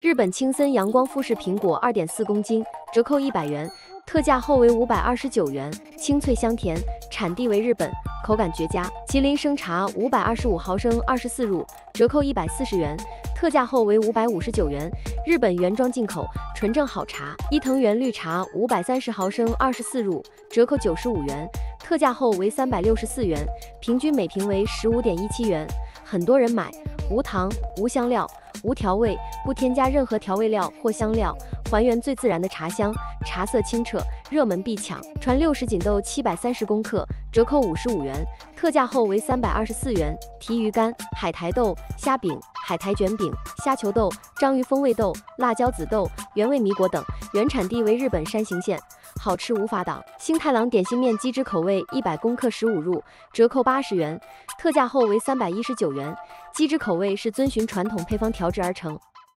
日本青森阳光富士苹果2.4公斤，折扣100元，特价后为529元，清脆香甜，产地为日本，口感绝佳。麒麟生茶525毫升24入，折扣140元，特价后为559元，日本原装进口，纯正好茶。伊藤园绿茶530毫升24入，折扣95元，特价后为364元，平均每瓶为15.17元，很多人买。无糖、无香料、无调味，不添加任何调味料或香料，还原最自然的茶香，茶色清澈，热门必抢。传60锦豆730公克，折扣55元，特价后为324元。提鱼干、海苔豆、虾饼、海苔卷饼、虾球豆、章鱼风味豆、辣椒紫豆、原味米果等，原产地为日本山形县。好吃无法挡。新太郎点心面鸡汁口味100公克15入，折扣80元，特价后为319元。鸡汁口味是遵循传统配方调制而成。